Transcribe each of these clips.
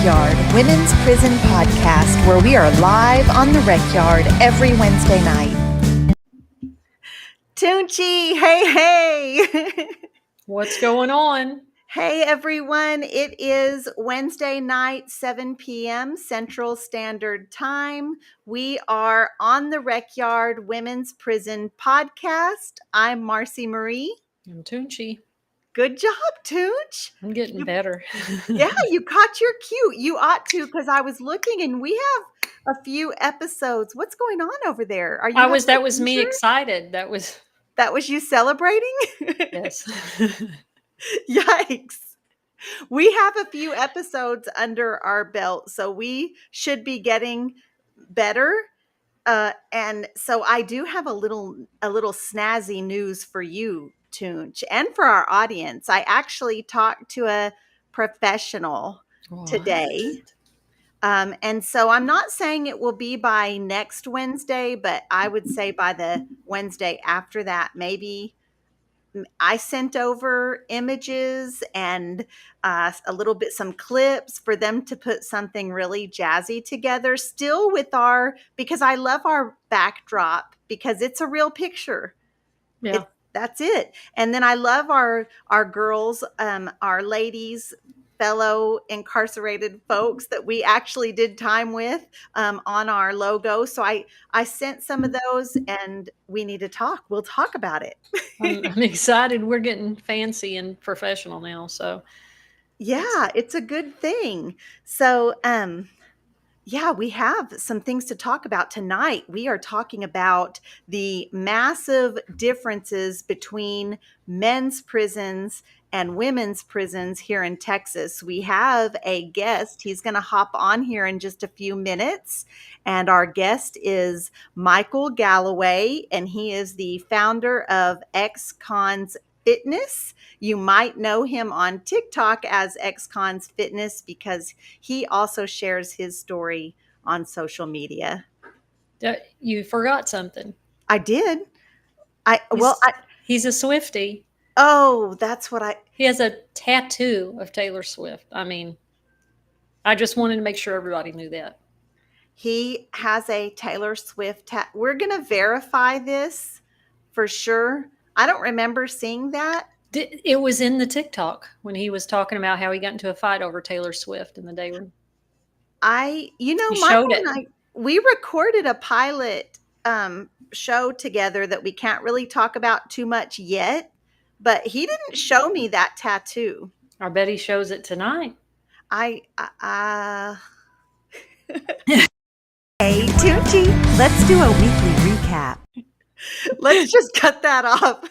Recyard, Women's Prison Podcast, where we are live on the Recyard every Wednesday night. Toonche, hey. What's going on? Hey, everyone. It is Wednesday night, 7 p.m. Central Standard Time. We are on the Recyard Women's Prison Podcast. I'm Marci Marie. I'm Toonche. Good job, Toonche. I'm getting better. Yeah, you caught your cue. You ought to, because I was looking and we have a few episodes. What's going on over there? Are you? That was me excited. That was you celebrating? Yes. Yikes. We have a few episodes under our belt, so we should be getting better. And so I do have a little snazzy news for you, Toonche, and for our audience. I actually talked to a professional today. And so I'm not saying it will be by next Wednesday, but I would say by the Wednesday after that, maybe. I sent over images and a little bit, some clips for them to put something really jazzy together, still with because I love our backdrop because it's a real picture. Yeah. That's it. And then I love our girls, our ladies, fellow incarcerated folks that we actually did time with on our logo. So I sent some of those and we need to talk. We'll talk about it. I'm excited. We're getting fancy and professional now. So yeah, it's a good thing. So, yeah, we have some things to talk about tonight. We are talking about the massive differences between men's prisons and women's prisons here in Texas. We have a guest. He's going to hop on here in just a few minutes. And our guest is Michael Galloway, and he is the founder of Ex-Cons Fitness. You might know him on TikTok as Ex-Cons Fitness because he also shares his story on social media. You forgot something. I did. He's a Swiftie. Oh, that's what He has a tattoo of Taylor Swift. I mean, I just wanted to make sure everybody knew that. He has a Taylor Swift tattoo. We're going to verify this for sure. I don't remember seeing that. It was in the TikTok when he was talking about how he got into a fight over Taylor Swift in the day room. Michael and I, we recorded a pilot show together that we can't really talk about too much yet, but he didn't show me that tattoo. I bet he shows it tonight. Hey, Toonche, let's do a weekly recap. Let's just cut that off.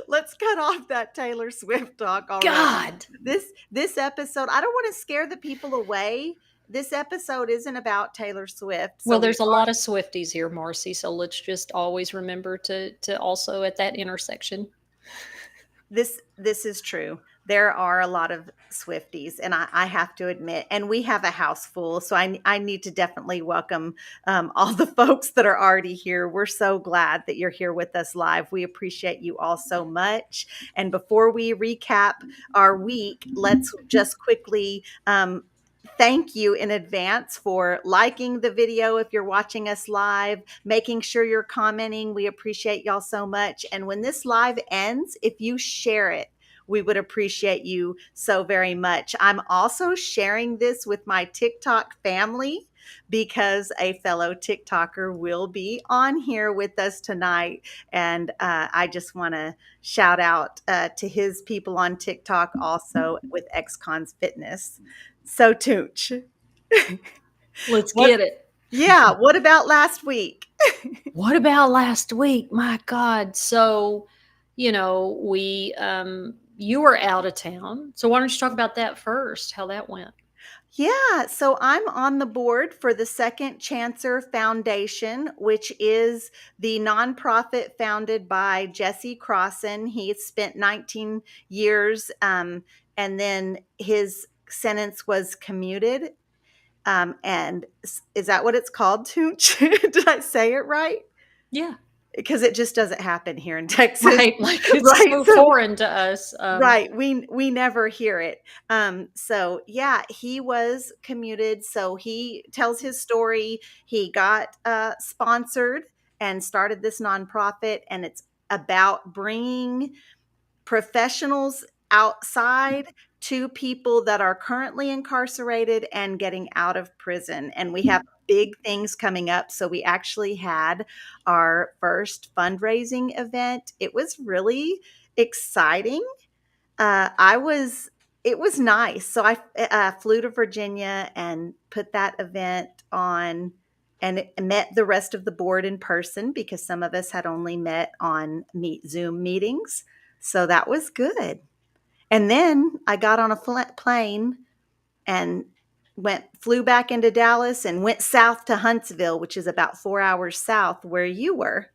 Let's cut off that Taylor Swift talk already. God. This episode, I don't want to scare the people away. This episode isn't about Taylor Swift. Well, there's a lot of Swifties here, Marci, so let's just always remember to also at that intersection. This is true. There are a lot of Swifties, and I have to admit, and we have a house full, so I need to definitely welcome all the folks that are already here. We're so glad that you're here with us live. We appreciate you all so much. And before we recap our week, let's just quickly thank you in advance for liking the video if you're watching us live, making sure you're commenting. We appreciate y'all so much. And when this live ends, if you share it, we would appreciate you so very much. I'm also sharing this with my TikTok family because a fellow TikToker will be on here with us tonight. And I just want to shout out to his people on TikTok also with Ex-Cons Fitness. So, Toonche. Let's get it. Yeah. What about last week? What about last week? My God. So, we, you were out of town. So why don't you talk about that first, how that went? Yeah. So I'm on the board for the Second Chancer Foundation, which is the nonprofit founded by Jesse Crossan. He spent 19 years and then his sentence was commuted. And is that what it's called, Toonche? Did I say it right? Yeah. because it just doesn't happen here in Texas, Right, like, it's right? so So foreign to us, right, we never hear it. So yeah, he was commuted. So he tells his story. He got sponsored and started this nonprofit, and it's about bringing professionals outside to people that are currently incarcerated and getting out of prison. And we have big things coming up. So we actually had our first fundraising event. It was really exciting. I was It was nice. So I flew to Virginia and put that event on, and met the rest of the board in person because some of us had only met on Zoom meetings. So that was good. And then I got on a plane and flew back into Dallas and went south to Huntsville, which is about 4 hours south where you were.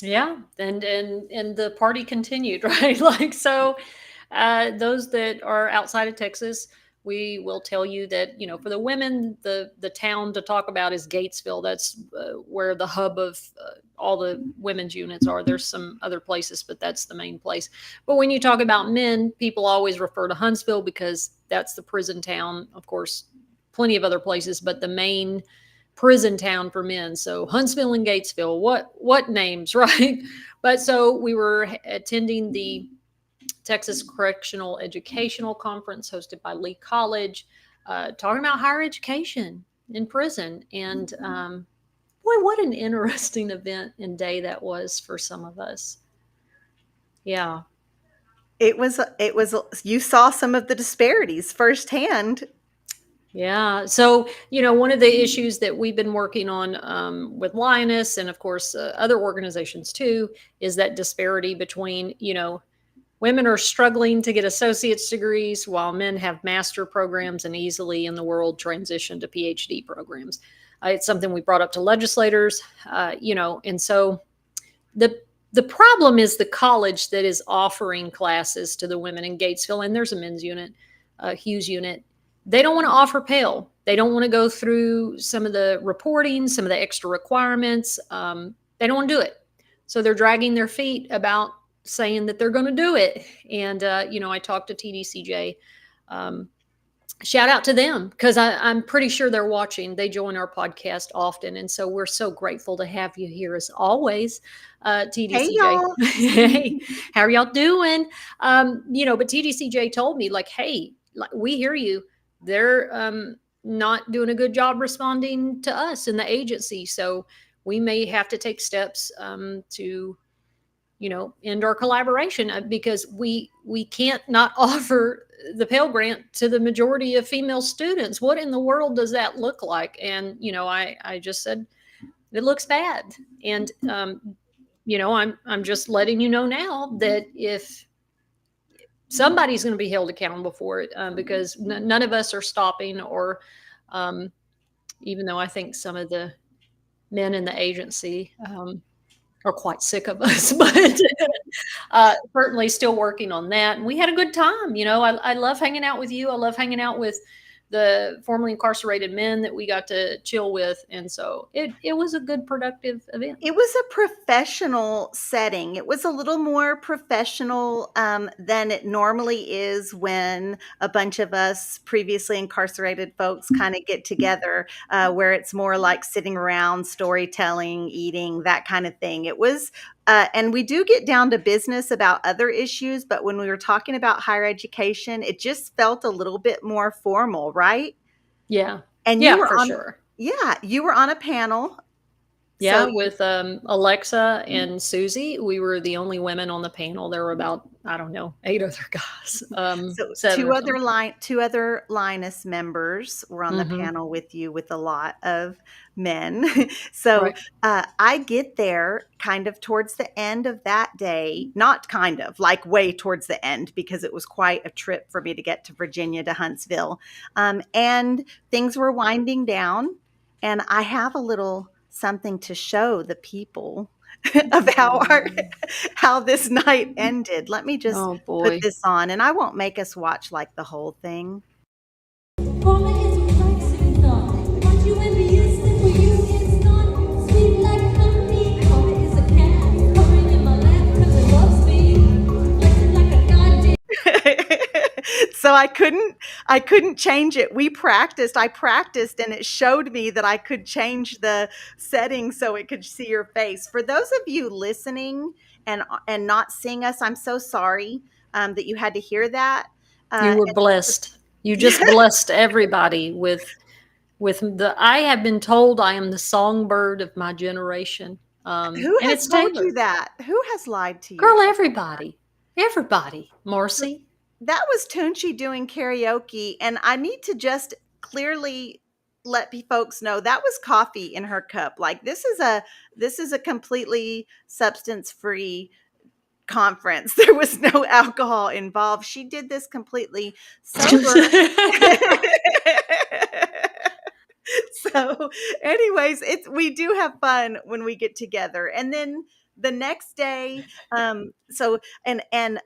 yeah, and the party continued, right? Like, so, those that are outside of Texas, we will tell you that, for the women, the town to talk about is Gatesville. That's where the hub of all the women's units are. There's some other places, but that's the main place. But when you talk about men, people always refer to Huntsville because that's the prison town. Of course, plenty of other places, but the main prison town for men. So Huntsville and Gatesville, what names, right? But so we were attending the Texas Correctional Educational Conference hosted by Lee College, talking about higher education in prison. And boy, what an interesting event and day that was for some of us. Yeah. It was you saw some of the disparities firsthand. Yeah. So, one of the issues that we've been working on with Lioness and, of course, other organizations too, is that disparity between, women are struggling to get associate's degrees while men have master programs and easily in the world transition to PhD programs. It's something we brought up to legislators, and so the problem is the college that is offering classes to the women in Gatesville, and there's a men's unit, Hughes unit. They don't want to offer Pell. They don't want to go through some of the reporting, some of the extra requirements. They don't want to do it. So they're dragging their feet about saying that they're going to do it. And, I talked to TDCJ. Shout out to them because I'm pretty sure they're watching. They join our podcast often. And so we're so grateful to have you here as always, TDCJ. Hey, y'all. Hey, how are y'all doing? But TDCJ told me, like, hey, we hear you. They're not doing a good job responding to us in the agency. So we may have to take steps to, end our collaboration because we can't not offer the Pell Grant to the majority of female students. What in the world does that look like? And, I just said, it looks bad. And, I'm just letting you know now that if somebody's going to be held accountable for it because none of us are stopping or even though I think some of the men in the agency are quite sick of us, but certainly still working on that. And we had a good time. I love hanging out with you. I love hanging out with the formerly incarcerated men that we got to chill with. And so it was a good, productive event. It was a professional setting. It was a little more professional than it normally is when a bunch of us previously incarcerated folks kind of get together, where it's more like sitting around, storytelling, eating, that kind of thing. It was, and we do get down to business about other issues, but when we were talking about higher education, it just felt a little bit more formal, right? Yeah. And Yeah, you were for on, sure. yeah, you were on a panel. Yeah, So with Alexa and Susie, we were the only women on the panel. There were about, I don't know, 8 other guys. So 7 or something. two other Linus members were on the Mhm. panel with you with a lot of men. So Right. I get there kind of towards the end of that day, not kind of, like way towards the end, because it was quite a trip for me to get to Virginia to Huntsville. And things were winding down, and I have a little something to show the people of how this night ended. Let me just Oh put boy. this on, and I won't make us watch like the whole thing. Trauma is a toxic thought. Once you ever use it for you, it's gone. Sweet like honey. Trauma is a cat. so I couldn't change it. I practiced, and it showed me that I could change the settings so it could see your face. For those of you listening and not seeing us, I'm so sorry that you had to hear that. You were blessed. You just blessed everybody with I have been told I am the songbird of my generation. Who And has it's told you Taylor. that? Who has lied to you? Girl, everybody. Everybody. Marci. That was Toonche doing karaoke, and I need to just clearly let folks know that was coffee in her cup. Like this is a completely substance free conference. There was no alcohol involved. She did this completely sober. So anyways, we do have fun when we get together. And then the next day, so and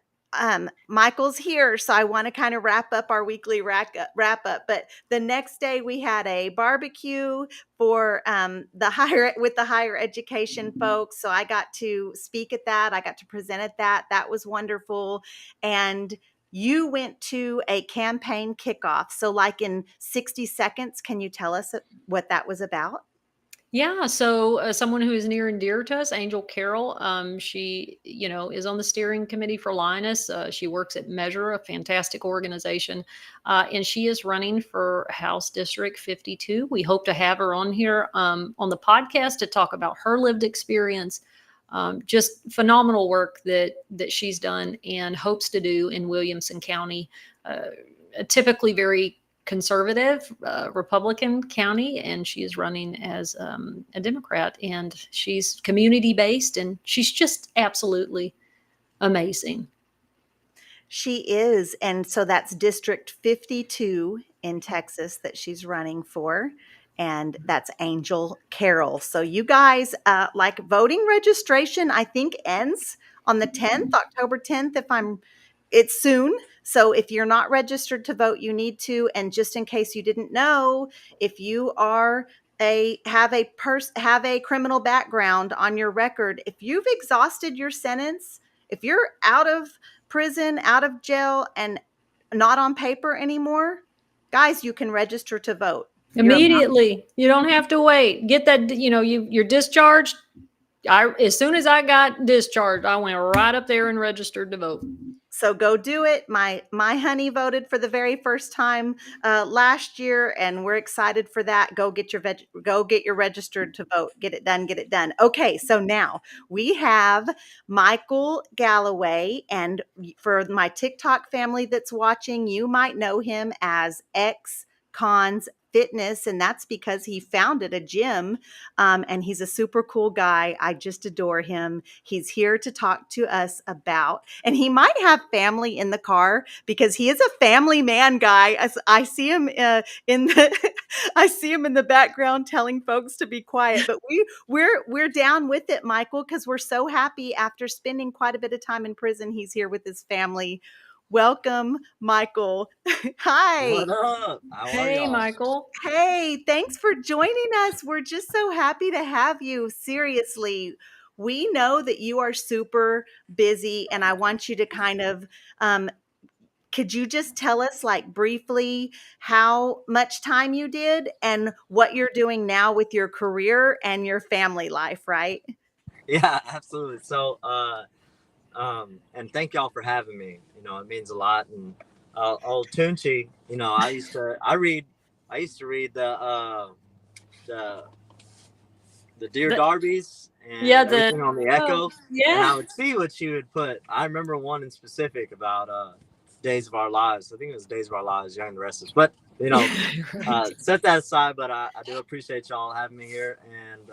Michael's here, so I want to kind of wrap up our weekly wrap up. But the next day we had a barbecue for the higher education folks. So I got to speak at that. I got to present at that. That was wonderful. And you went to a campaign kickoff. So, like in 60 seconds, can you tell us what that was about? Yeah, so someone who is near and dear to us, Angel Carroll, she, is on the steering committee for Linus. She works at Measure, a fantastic organization, and she is running for House District 52. We hope to have her on here on the podcast to talk about her lived experience. Just phenomenal work that she's done and hopes to do in Williamson County, typically very conservative Republican county, and she is running as a Democrat, and she's community based, and she's just absolutely amazing. She is. And so that's District 52 in Texas that she's running for. And that's Angel Carroll. So you guys, like voting registration, I think ends on the 10th, October 10th, it's soon. So if you're not registered to vote, you need to. And just in case you didn't know, if you are have a criminal background on your record, if you've exhausted your sentence, if you're out of prison, out of jail, and not on paper anymore, guys, you can register to vote Immediately. You don't have to wait. Get that, you're discharged. As soon as I got discharged, I went right up there and registered to vote. So go do it. My honey voted for the very first time last year, and we're excited for that. Go get your registered to vote. Get it done. Get it done. Okay, so now we have Michael Galloway, and for my TikTok family that's watching, you might know him as X Cons Fitness, and that's because he founded a gym, and he's a super cool guy. I just adore him. He's here to talk to us about, and he might have family in the car because he is a family man guy. I see him I see him in the background telling folks to be quiet, but we're down with it, Michael, because we're so happy after spending quite a bit of time in prison. He's here with his family. Welcome, Michael. Hi. What up? How are Hey, y'all? Michael. Hey, thanks for joining us. We're just so happy to have you. Seriously, we know that you are super busy, and I want you to kind of, could you just tell us, like, briefly how much time you did and what you're doing now with your career and your family life, right? Yeah, absolutely. So, and thank y'all for having me. It means a lot. And old Toonche, I used to read the Dear Darbies and everything on the Echo. And I would see what she would put. I remember one in specific about Days of Our Lives. I think it was Days of Our Lives, Young and the Restless. But Right. set that aside. But I do appreciate y'all having me here. And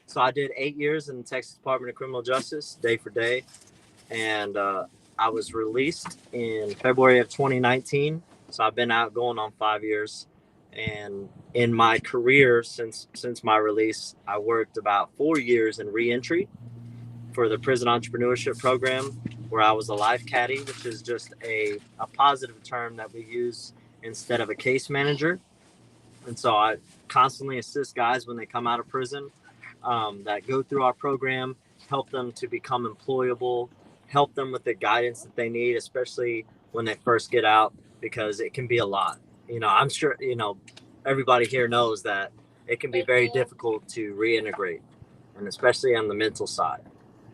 so I did 8 years in the Texas Department of Criminal Justice, day for day. And I was released in February of 2019. So I've been out going on 5 years. And in my career since my release, I worked about 4 years in reentry for the prison entrepreneurship program, where I was a life caddy, which is just a positive term that we use instead of a case manager. And so I constantly assist guys when they come out of prison that go through our program, help them to become employable, help them with the guidance that they need, especially when they first get out, because it can be a lot. I'm sure, everybody here knows that it can be very difficult to reintegrate, and especially on the mental side.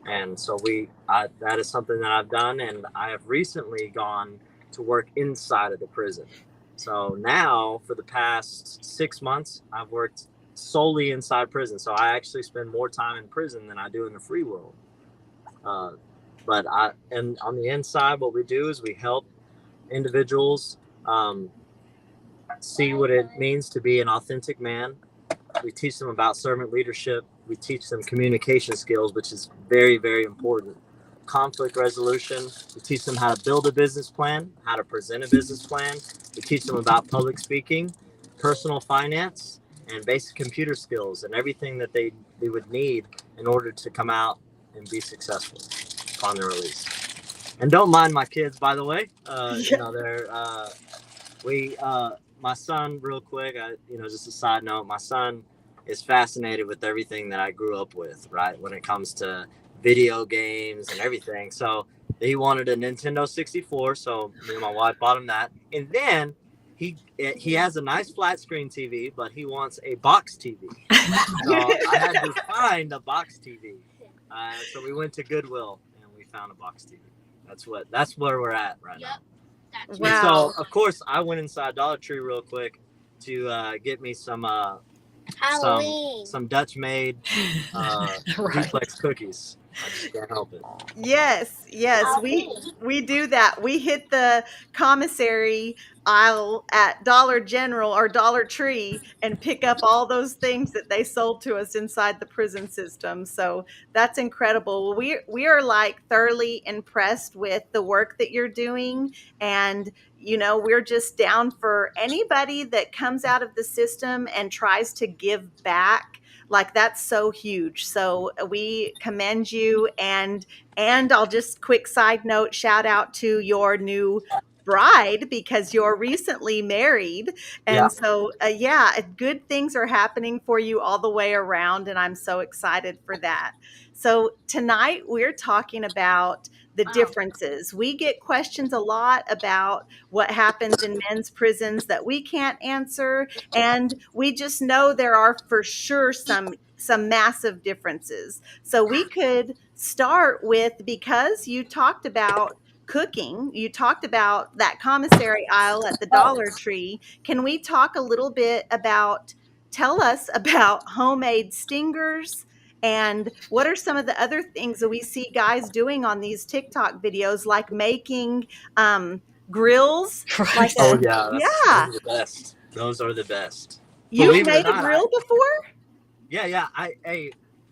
And so that is something that I've done, and I have recently gone to work inside of the prison. So now for the past 6 months, I've worked solely inside prison. So I actually spend more time in prison than I do in the free world. And on the inside, what we do is we help individuals see what it means to be an authentic man. We teach them about servant leadership. We teach them communication skills, which is very, very important. Conflict resolution. We teach them how to build a business plan, how to present a business plan. We teach them about public speaking, personal finance, and basic computer skills, and everything that they would need in order to come out and be successful upon their release. And don't mind my kids, by the way. My son, real quick, just a side note, my son is fascinated with everything that I grew up with, right? When it comes to video games and everything. So he wanted a Nintendo 64. So me and my wife bought him that. And then he has a nice flat screen TV, but he wants a box TV. So I had to find a box TV. So we went to Goodwill and we found a box TV. That's where we're at right now. Wow. So of course I went inside Dollar Tree real quick to get me some Dutch made duplex cookies. I just can't help it. Yes, we do that. We hit the commissary aisle at Dollar General or Dollar Tree and pick up all those things that they sold to us inside the prison system. So that's incredible. We are like thoroughly impressed with the work that you're doing, and we're just down for anybody that comes out of the system and tries to give back. Like, that's so huge. So we commend you. And I'll just quick side note, shout out to your new bride, because you're recently married. And so, good things are happening for you all the way around. And I'm so excited for that. So tonight we're talking about the differences. We get questions a lot about what happens in men's prisons that we can't answer. And we just know there are for sure some massive differences. So we could start with, because you talked about cooking, you talked about that commissary aisle at the Dollar Tree. Can we talk a little bit tell us about homemade stingers? And what are some of the other things that we see guys doing on these TikTok videos, like making grills? Right. Those are the best. Those are the best. You've made a grill before? Yeah.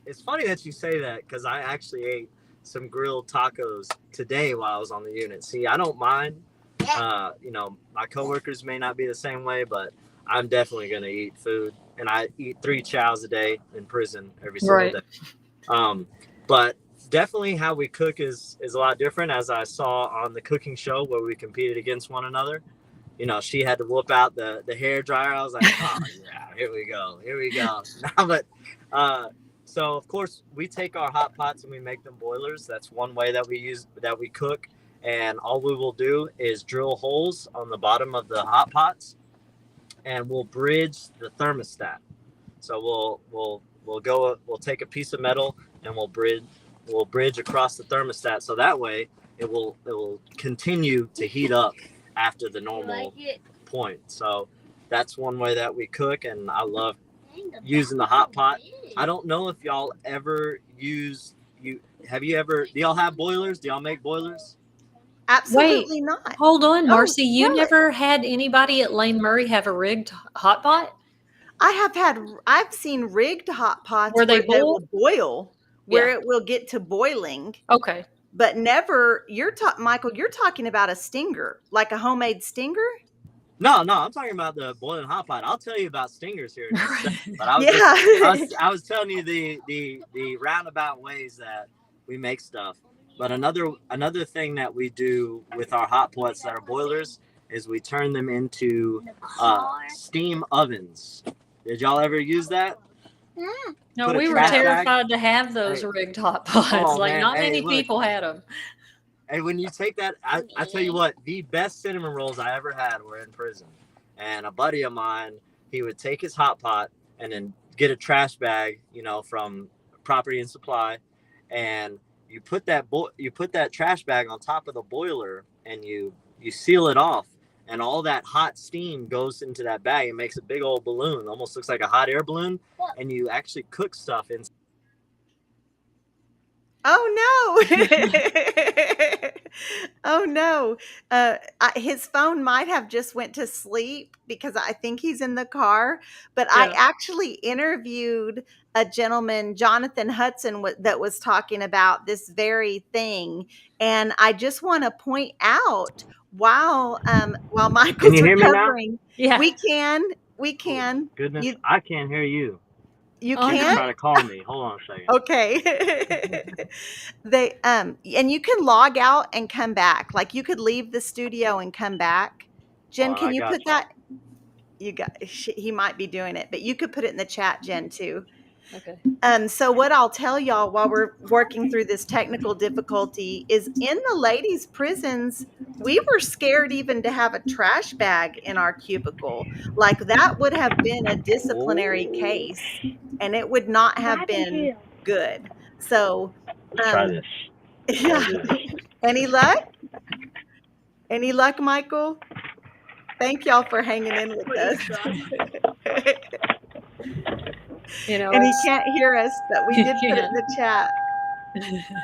It's funny that you say that, because I actually ate some grilled tacos today while I was on the unit. See, I don't mind. My coworkers may not be the same way, but I'm definitely going to eat food. And I eat 3 chows a day in prison every single day. But definitely how we cook is a lot different, as I saw on the cooking show where we competed against one another. She had to whoop out the hair dryer. I was like, oh yeah, here we go. So of course we take our hot pots and we make them boilers. That's one way that we cook. And all we will do is drill holes on the bottom of the hot pots, and we'll bridge the thermostat. So we'll take a piece of metal and we'll bridge across the thermostat. So that way it will continue to heat up after the normal point. So that's one way that we cook, and I love using the hot pot. I don't know if y'all ever do y'all have boilers? Do y'all make boilers? Absolutely not. Hold on, Marci. You never had anybody at Lane Murray have a rigged hot pot? I've seen rigged hot pots where they will boil, where it will get to boiling. Okay. But never, Michael, you're talking about a stinger, like a homemade stinger? No, I'm talking about the boiling hot pot. I'll tell you about stingers here in a second. But I was telling you the roundabout ways that we make stuff. But another thing that we do with our hot pots that are boilers is we turn them into steam ovens. Did y'all ever use that? No, we were terrified to have those rigged hot pots. Not many people had them. And when you take that, I tell you what, the best cinnamon rolls I ever had were in prison. And a buddy of mine, he would take his hot pot and then get a trash bag, from Property and Supply, and you put that trash bag on top of the boiler, and you seal it off, and all that hot steam goes into that bag and makes a big old balloon, almost looks like a hot air balloon, and you actually cook stuff in. Oh no. Oh no. His phone might have just went to sleep because I think he's in the car, but I Yeah. actually interviewed a gentleman, Jonathan Hudson, that was talking about this very thing. And I just want to point out while Can Michael's you hear me now? recovering, Yeah. we can. Goodness, You I can't hear you. you Oh, You can? try to call me. Hold on a second. Okay. And you can log out and come back. Like you could leave the studio and come back. Jen, can I you got put you. that? He might be doing it, but you could put it in the chat, Jen, too. Okay. So what I'll tell y'all while we're working through this technical difficulty is in the ladies' prisons, we were scared even to have a trash bag in our cubicle. Like that would have been a disciplinary case, and it would not have been good. So, Let's try this. yeah. Any luck? Any luck, Michael? Thank y'all for hanging in with us. And he can't hear us, but we did put it in the chat.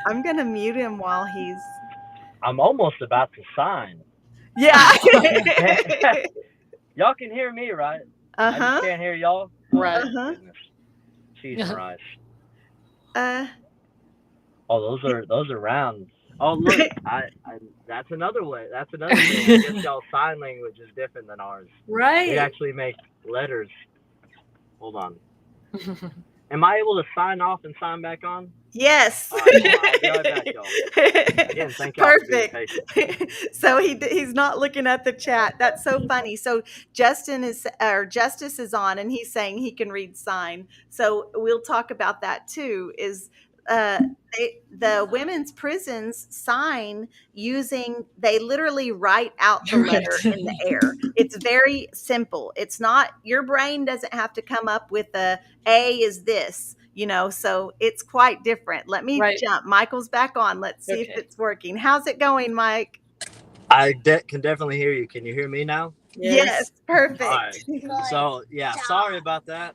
I'm going to mute him while he's. I'm almost about to sign. Yeah. Y'all can hear me, right? I just Uh-huh. can't hear y'all. Right. Uh-huh. Jeez, Mariah. Oh, those are rounds. Oh, look, that's another way. That's another thing. I guess y'all's sign language is different than ours. Right. We actually make letters. Hold on. Am I able to sign off and sign back on? yes. All right, well, I'll be right back, y'all. Again, thank y'all for being Perfect. patient. So he's not looking at the chat. That's so funny. So Justice is on, and he's saying he can read sign. So we'll talk about that too. Is the women's prisons sign they literally write out the letter in the air. It's very simple. It's not, your brain doesn't have to come up with A is this, so it's quite different. Let me jump. Michael's back on. Let's see if it's working. How's it going, Mike? I can definitely hear you. Can you hear me now? Yes, perfect. All right. So yeah, sorry about that.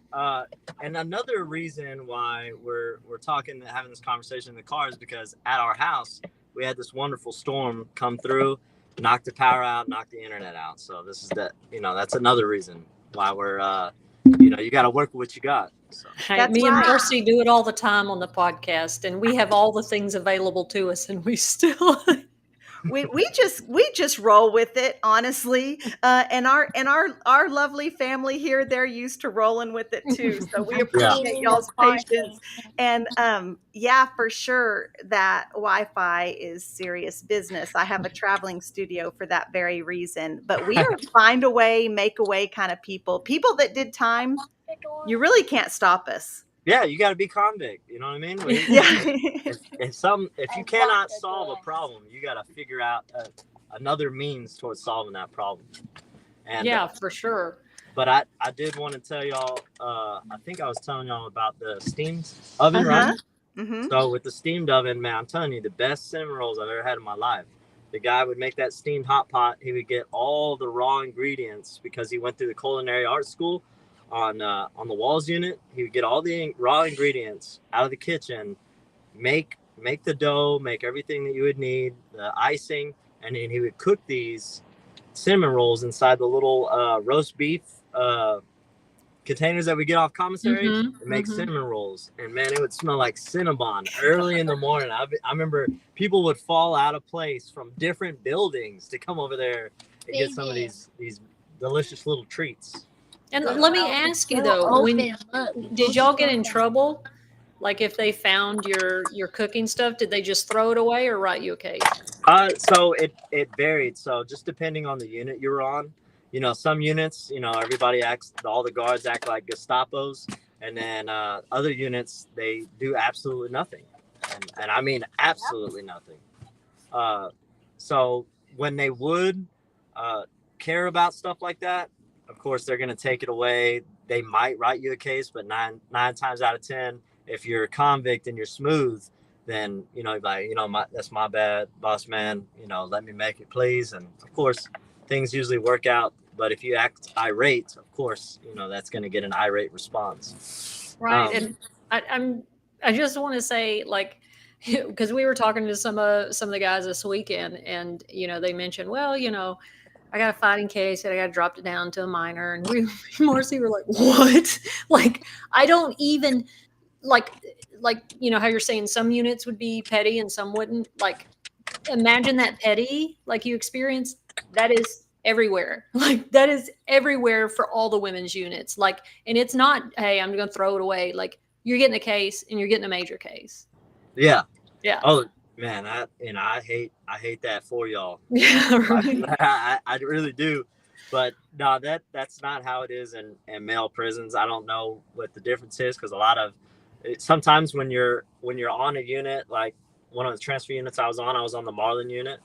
And another reason why we're having this conversation in the car is because at our house we had this wonderful storm come through, knock the power out, knock the internet out. So this is that's another reason why we're you got to work with what you got. So. Me and Marci do it all the time on the podcast, and we have all the things available to us, and we still. We just roll with it, honestly. And our lovely family here, they're used to rolling with it too. So we appreciate y'all's patience. And for sure that Wi-Fi is serious business. I have a traveling studio for that very reason. But we are find a way, make a way kind of people. People that did time, you really can't stop us. Yeah, you got to be convict. You know what I mean? If you cannot solve a problem, you got to figure out another means towards solving that problem. And for sure. But I did want to tell y'all. I think I was telling y'all about the steamed oven, right? Mm-hmm. So with the steamed oven, man, I'm telling you, the best cinnamon rolls I've ever had in my life. The guy would make that steamed hot pot. He would get all the raw ingredients because he went through the culinary arts school. On the walls unit, he would get all the raw ingredients out of the kitchen, make the dough, make everything that you would need, the icing, and then he would cook these cinnamon rolls inside the little roast beef containers that we get off commissary and make cinnamon rolls. And man, it would smell like Cinnabon early in the morning. I remember people would fall out of place from different buildings to come over there and get some of these delicious little treats. And let me ask you though, did y'all get in trouble? Like if they found your cooking stuff, did they just throw it away or write you a case? So it varied. So just depending on the unit you were on, some units, everybody all the guards act like Gestapos, and then other units, they do absolutely nothing. And I mean absolutely nothing. So when they would care about stuff like that, of course they're going to take it away. They might write you a case, but nine times out of 10, if you're a convict and you're smooth, then like that's my bad, boss man. Let me make it, please. And of course, things usually work out. But if you act irate, of course, that's going to get an irate response. Right. And I just want to say, like, because we were talking to some of the guys this weekend, and they mentioned, well, I got a fighting case and I got dropped it down to a minor, and Marci were like, what? Like, I don't even like how you're saying some units would be petty and some wouldn't. Like, imagine that petty like you experienced. That is everywhere. Like, that is everywhere for all the women's units. Like, and it's not, hey, I'm gonna throw it away. Like, you're getting a case and you're getting a major case. Yeah. Oh man, I hate that for y'all. Yeah, right. I really do. But no, that's not how it is in male prisons. I don't know what the difference is, because sometimes when you're on a unit, like one of the transfer units I was on the Marlin unit,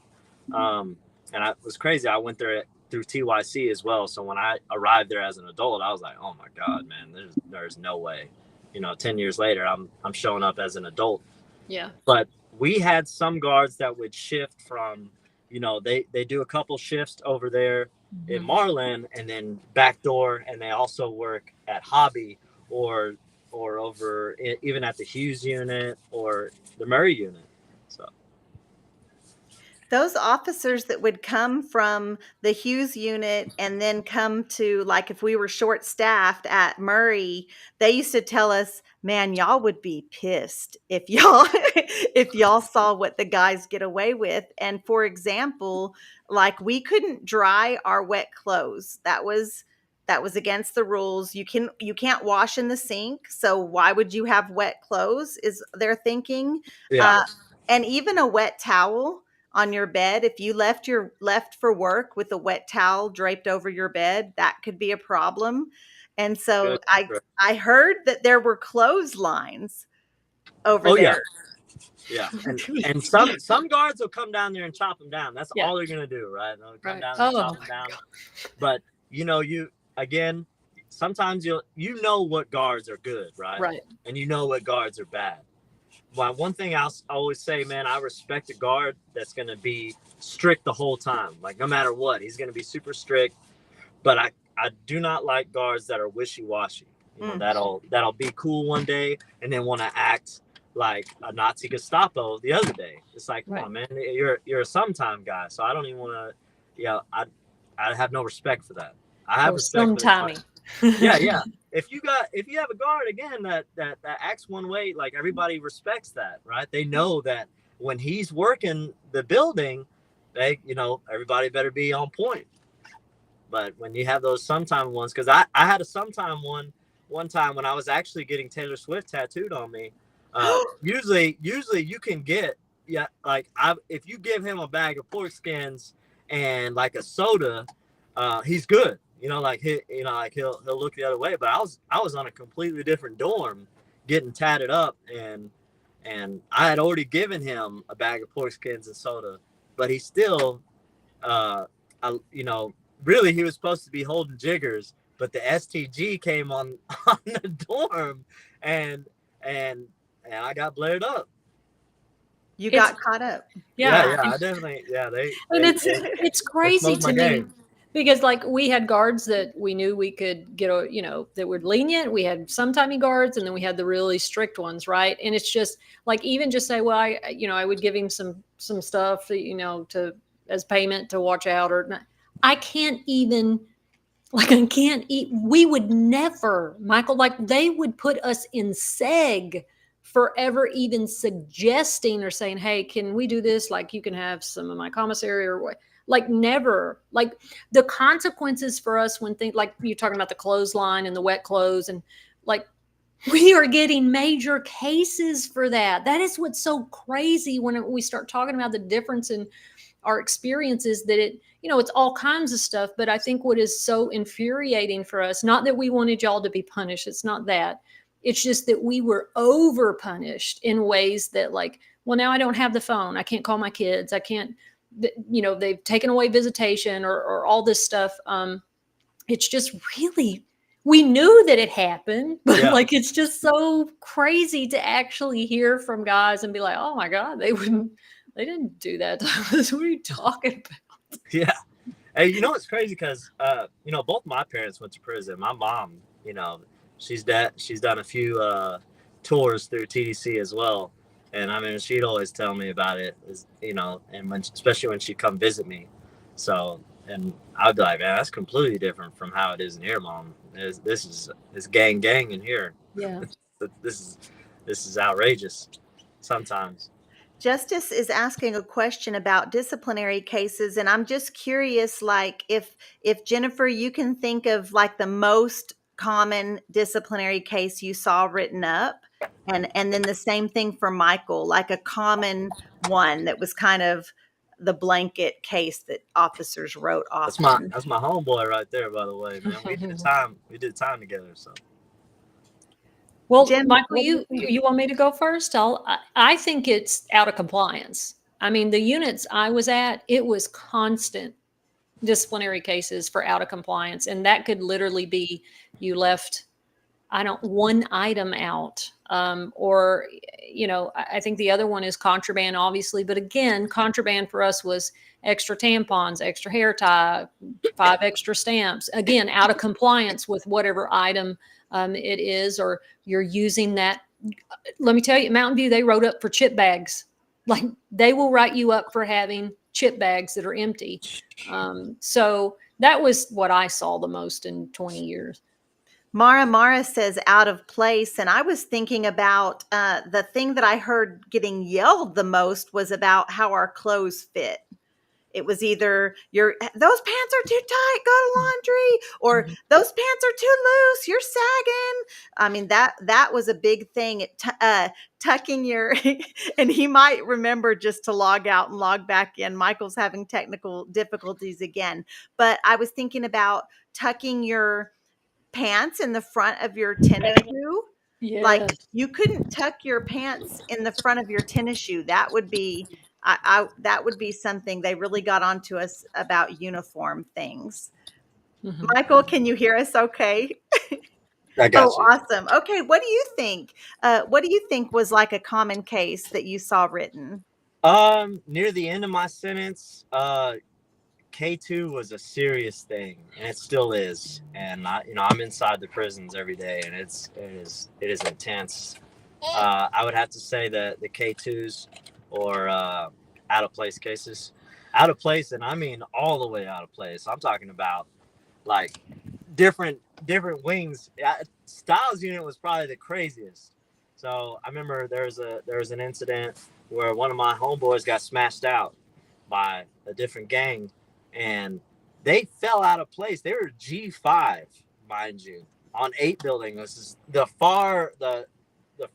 and it was crazy. I went there through TYC as well. So when I arrived there as an adult, I was like, oh my God, man, there's no way. 10 years later, I'm showing up as an adult. Yeah. But we had some guards that would shift from, they do a couple shifts over there in Marlin, and then backdoor, and they also work at Hobby or over even at the Hughes unit or the Murray unit. So those officers that would come from the Hughes unit and then come to, like, if we were short staffed at Murray, they used to tell us, man, y'all would be pissed if y'all saw what the guys get away with. And for example, like, we couldn't dry our wet clothes. That was against the rules. You can't wash in the sink. So why would you have wet clothes, is their thinking. yeah. And even a wet towel on your bed, if you left for work with a wet towel draped over your bed, that could be a problem. And so I heard that there were clotheslines over there. Yeah. And some guards will come down there and chop them down. That's all they're gonna do, right? They'll come down and chop them down. But again, sometimes you know what guards are good, right? Right. And you know what guards are bad. Well, one thing I'll always say, man, I respect a guard that's going to be strict the whole time. Like, no matter what, he's going to be super strict. But I do not like guards that are wishy-washy. That'll be cool one day and then want to act like a Nazi Gestapo the other day. It's like, come on, man, you're a sometime guy. So I don't even want to, I have no respect for that. I have respect for that. Yeah. If you have a guard, again, that acts one way, like, everybody respects that, right? They know that when he's working the building, everybody better be on point. But when you have those sometime ones, because I had a sometime one time when I was actually getting Taylor Swift tattooed on me. Usually you can get, if you give him a bag of pork skins and like a soda, he's good. He'll look the other way. But I was on a completely different dorm getting tatted up, and I had already given him a bag of pork skins and soda, but he still, really he was supposed to be holding jiggers, but the STG came on the dorm, and I got blared up. You got caught up. Yeah. I definitely. Yeah, it's crazy to me. Because, like, we had guards that we knew we could get, that were lenient. We had sometimey guards, and then we had the really strict ones, right? And it's just like, even just say, well, I would give him some stuff, as payment to watch out, or not. I can't even, I can't eat. We would never, Michael, like, they would put us in seg for ever even suggesting or saying, hey, can we do this? Like, you can have some of my commissary or what. Like, never. Like, the consequences for us when things like you're talking about the clothesline and the wet clothes, and like, we are getting major cases for that. That is what's so crazy when we start talking about the difference in our experiences, that it's all kinds of stuff. But I think what is so infuriating for us, not that we wanted y'all to be punished, it's not that, It's just that we were over punished in ways that, like, well, now I don't have the phone. I can't call my kids. I can't, they've taken away visitation or all this stuff. It's just really, we knew that it happened, but Yeah. like, it's just so crazy to actually hear from guys and be like, oh my God, they didn't do that to us. What are you talking about? Yeah. Hey, it's crazy because, both my parents went to prison. My mom, she's done a few tours through TDC as well. And I mean, she'd always tell me about it, and especially when she'd come visit me. So, and I'd be like, man, that's completely different from how it is in here, Mom. This is gang in here. Yeah. This is outrageous sometimes. Justice is asking a question about disciplinary cases, and I'm just curious, like, if Jennifer, you can think of like the most common disciplinary case you saw written up, and then the same thing for Michael, like a common one that was kind of the blanket case that officers wrote often. That's my homeboy right there, by the way, man. We did time together, so. Well, Jen, Michael, what do you you think? want me to go first? I think it's out of compliance. I mean, the units I was at, it was constant disciplinary cases for out of compliance. And that could literally be, you left, one item out. Or, I think the other one is contraband, obviously. But again, contraband for us was extra tampons, extra hair tie, 5 extra stamps. Again, out of compliance with whatever item it is, or you're using that. Let me tell you, at Mountain View, they wrote up for chip bags. Like, they will write you up for having chip bags that are empty. So that was what I saw the most in 20 years. Mara says out of place. And I was thinking about the thing that I heard getting yelled the most was about how our clothes fit. It was either those pants are too tight, go to laundry, or those pants are too loose, you're sagging. I mean, that was a big thing. Tucking your, and he might remember just to log out and log back in. Michael's having technical difficulties again. But I was thinking about tucking your pants in the front of your tennis shoe. Like, Yes. you couldn't tuck your pants in the front of your tennis shoe. That would be that would be something. They really got onto us about uniform things. Mhm. Michael, can you hear us okay? I got Oh, you. awesome. Okay, what do you think? What do you think was like a common case that you saw written? Near the end of my sentence, K2 was a serious thing, and it still is. And I'm inside the prisons every day, and it is intense. I would have to say that the K2s or out of place cases, out of place, and I mean all the way out of place. I'm talking about like different wings. Styles unit was probably the craziest. So I remember there was an incident where one of my homeboys got smashed out by a different gang, and they fell out of place. They were G5, mind you, on 8 building. This is the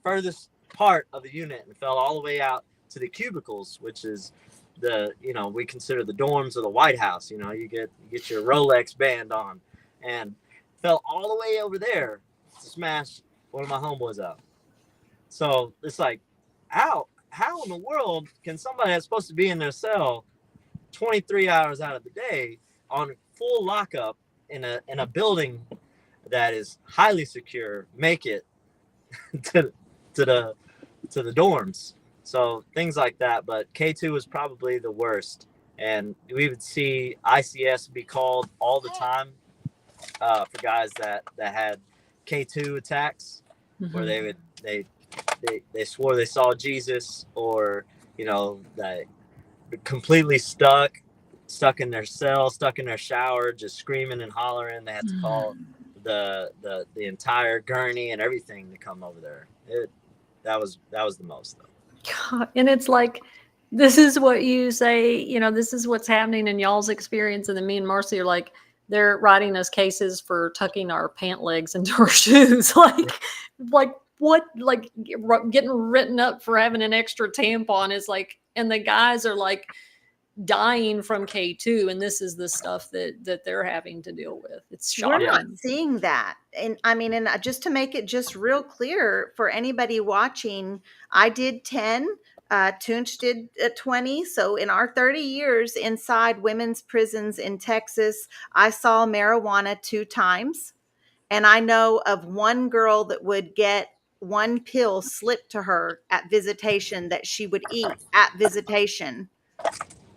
furthest part of the unit, and fell all the way out to the cubicles, which is we consider the dorms of the White House. You get your Rolex band on, and fell all the way over there to smash one of my homeboys out. So it's like, how in the world can somebody that's supposed to be in their cell 23 hours out of the day on full lockup in a building that is highly secure make it to the dorms? So things like that. But K2 was probably the worst, and we would see ICS be called all the time for guys that had K2 attacks, where they swore they saw Jesus, or that completely stuck in their cell, stuck in their shower, just screaming and hollering. They had to call the entire gurney and everything to come over there. That was the most, though. God, and it's like, this is what you say, this is what's happening in y'all's experience. And then me and Marci are like, they're writing us cases for tucking our pant legs into our shoes. Like what, like getting written up for having an extra tampon is like, and the guys are like, dying from K2, and this is the stuff that they're having to deal with. It's We're shocking. not seeing that. And I mean, and just to make it just real clear for anybody watching, I did 10, Toonche did 20. So in our 30 years inside women's prisons in Texas, I saw marijuana 2 times. And I know of one girl that would get one pill slipped to her at visitation that she would eat at visitation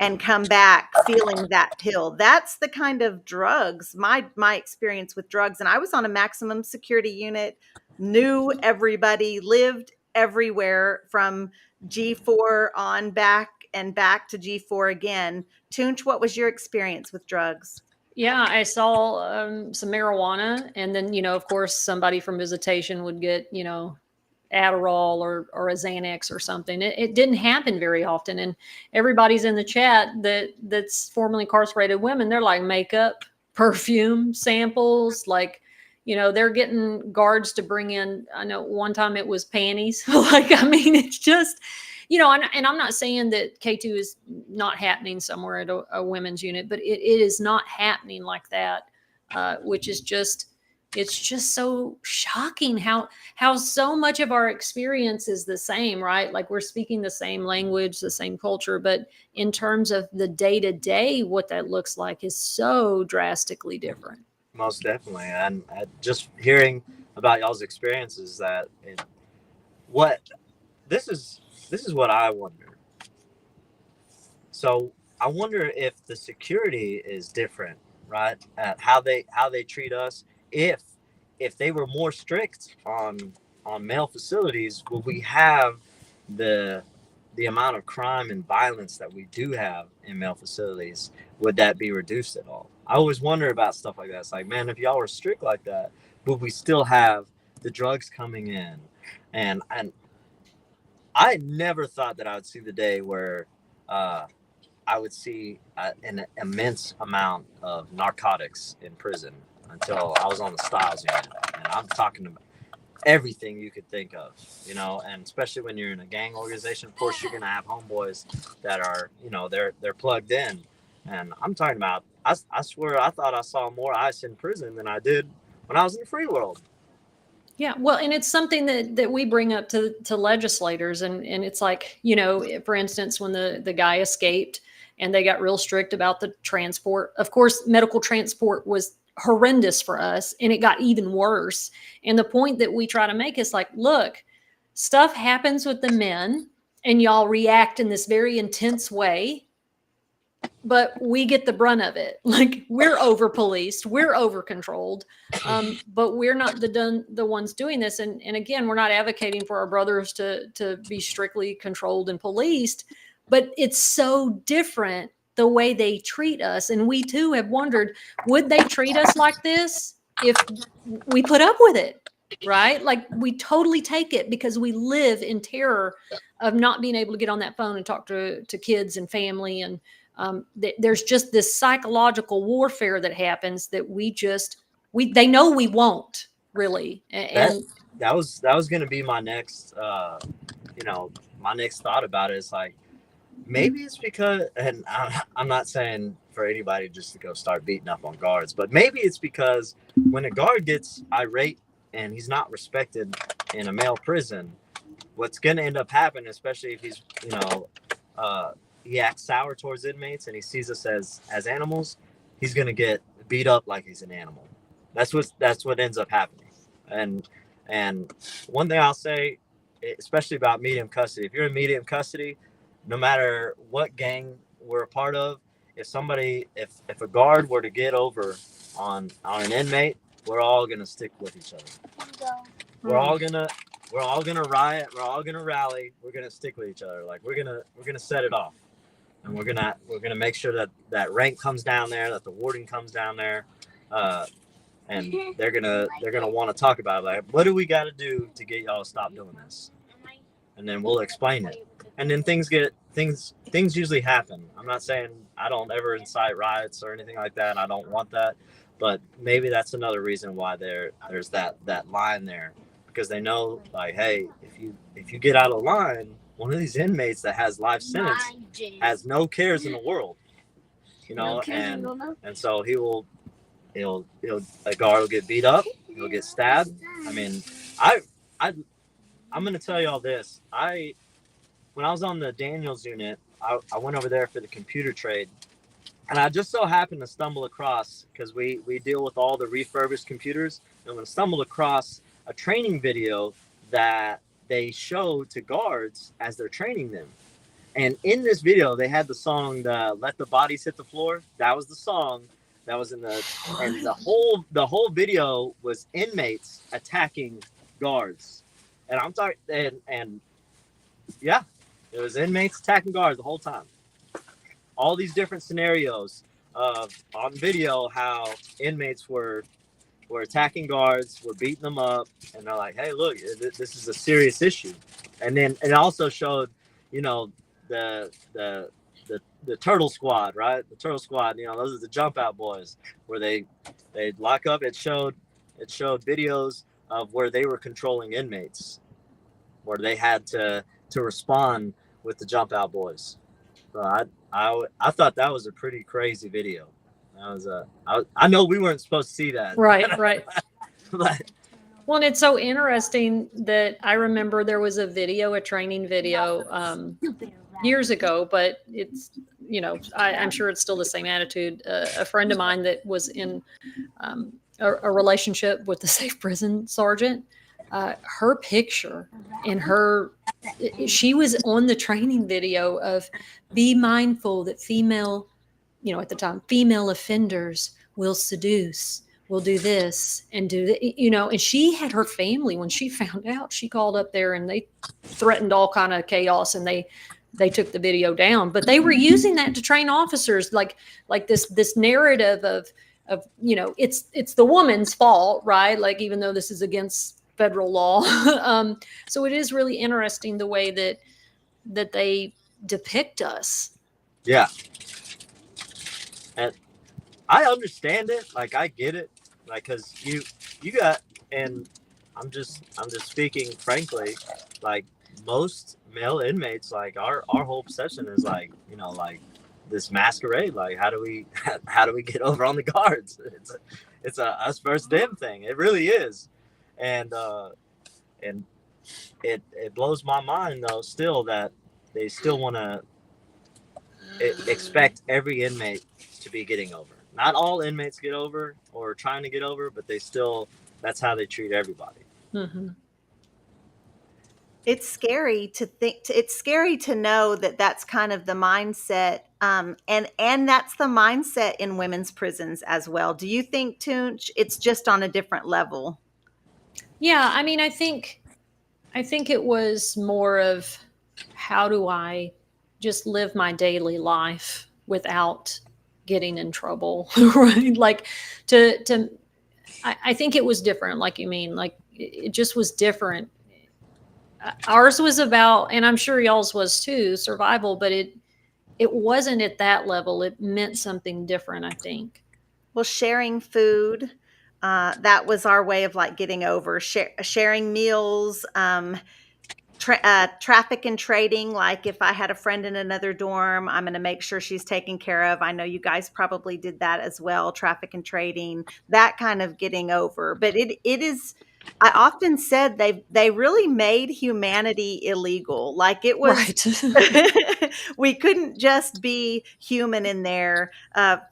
and come back feeling that pill. That's the kind of drugs, my experience with drugs. And I was on a maximum security unit, knew everybody, lived everywhere from G4 on back and back to G4 again. Toonche, what was your experience with drugs? Yeah, I saw some marijuana, and then, of course, somebody from visitation would get, Adderall or a Xanax or something. It didn't happen very often, and everybody's in the chat that's formerly incarcerated women. They're like makeup, perfume samples, like, they're getting guards to bring in. I know one time it was panties. Like, I mean, it's just. And I'm not saying that K2 is not happening somewhere at a women's unit, but it is not happening like that, which is it's just so shocking how so much of our experience is the same, right? Like, we're speaking the same language, the same culture, but in terms of the day-to-day, what that looks like is so drastically different. Most definitely. And just hearing about y'all's experiences, this is what I wonder. So I wonder if the security is different, right? At how they treat us. If they were more strict on male facilities, would we have the amount of crime and violence that we do have in male facilities? Would that be reduced at all? I always wonder about stuff like that. It's like, man, if y'all were strict like that, would we still have the drugs coming in? And I never thought that I would see the day where I would see an immense amount of narcotics in prison until I was on the Styles unit. And I'm talking about everything you could think of, and especially when you're in a gang organization, of course, you're going to have homeboys that are, they're plugged in. And I'm talking about, I swear, I thought I saw more ice in prison than I did when I was in the free world. Yeah, well, and it's something that we bring up to legislators, and it's like, for instance, when the guy escaped and they got real strict about the transport. Of course, medical transport was horrendous for us, and it got even worse. And the point that we try to make is like, look, stuff happens with the men, and y'all react in this very intense way, but we get the brunt of it. Like, we're over policed, we're over controlled, but we're not the ones doing this. And again, we're not advocating for our brothers to be strictly controlled and policed, but it's so different the way they treat us. And we too have wondered, would they treat us like this if we put up with it? Right? Like, we totally take it because we live in terror of not being able to get on that phone and talk to kids and family. And there's just this psychological warfare that happens that they know we won't really. And that was going to be my next, my next thought about it. Is like, maybe it's because, and I'm not saying for anybody just to go start beating up on guards, but maybe it's because when a guard gets irate and he's not respected in a male prison, what's going to end up happening, especially if he's, he acts sour towards inmates and he sees us as animals, he's going to get beat up like he's an animal. That's what ends up happening. And one thing I'll say, especially about medium custody, if you're in medium custody, no matter what gang we're a part of, if a guard were to get over on an inmate, we're all going to stick with each other. We're all going to riot. We're all going to rally. We're going to stick with each other. Like, we're going to set it off. And we're gonna make sure that rank comes down there, that the warden comes down there, and they're gonna want to talk about it. Like, what do we got to do to get y'all to stop doing this? And then we'll explain it. And then things usually happen. I'm not saying I don't ever incite riots or anything like that. I don't want that, but maybe that's another reason why there's that line there, because they know, like, hey, if you get out of line, one of these inmates that has life sentence has no cares in the world, and so he'll a guard will get beat up, he'll get stabbed. I mean, I'm gonna tell y'all this. When I was on the Daniels unit, I went over there for the computer trade, and I just so happened to stumble across, because we deal with all the refurbished computers, and I stumbled across a training video that they showed to guards as they're training them. And in this video, they had the song, "Let the Bodies Hit the Floor." That was the song that was in and the whole video was inmates attacking guards. And I'm talking, and yeah, it was inmates attacking guards the whole time. All these different scenarios on video, how inmates were attacking guards, were beating them up, and they're like, "Hey, look, this is a serious issue." And then it also showed, the turtle squad, right? The turtle squad, those are the jump out boys, where they lock up. It showed videos of where they were controlling inmates, where they had to respond with the jump out boys. So I thought that was a pretty crazy video. That was I know we weren't supposed to see that. Right. But, Well, and it's so interesting that I remember there was a training video years ago, but it's, I'm sure it's still the same attitude. A friend of mine that was in a relationship with the safe prison sergeant, her picture and she was on the training video of, be mindful that at the time, female offenders will seduce, will do this and do that, and she had her family. When she found out, she called up there and they threatened all kind of chaos, and they took the video down. But they were using that to train officers, like this narrative of it's the woman's fault, right? Like, even though this is against federal law. So it is really interesting the way that they depict us. yeah. And I understand it. Like, I get it. Like, cause you got, and I'm just speaking frankly, like, most male inmates, like, our whole obsession is like, like this masquerade. Like, how do we get over on the guards? It's a us versus them thing. It really is. And it blows my mind though still that they still want to expect every inmate to be getting over. Not all inmates get over or trying to get over, but that's how they treat everybody. Mm-hmm. It's scary to think. It's scary to know that that's kind of the mindset, and that's the mindset in women's prisons as well. Do you think, Toonche, it's just on a different level? Yeah, I mean, I think it was more of, how do I just live my daily life without getting in trouble, right? Like, I think it was different, like you mean, like it just was different. Ours was about, and I'm sure y'all's was too, survival, but it wasn't at that level. It meant something different, I think. Well, sharing food, that was our way of like getting over, sharing meals, traffic and trading. Like, if I had a friend in another dorm, I'm going to make sure she's taken care of. I know you guys probably did that as well. Traffic and trading, that kind of getting over. But it is, I often said they really made humanity illegal. Like, it was, Right. we couldn't just be human in there.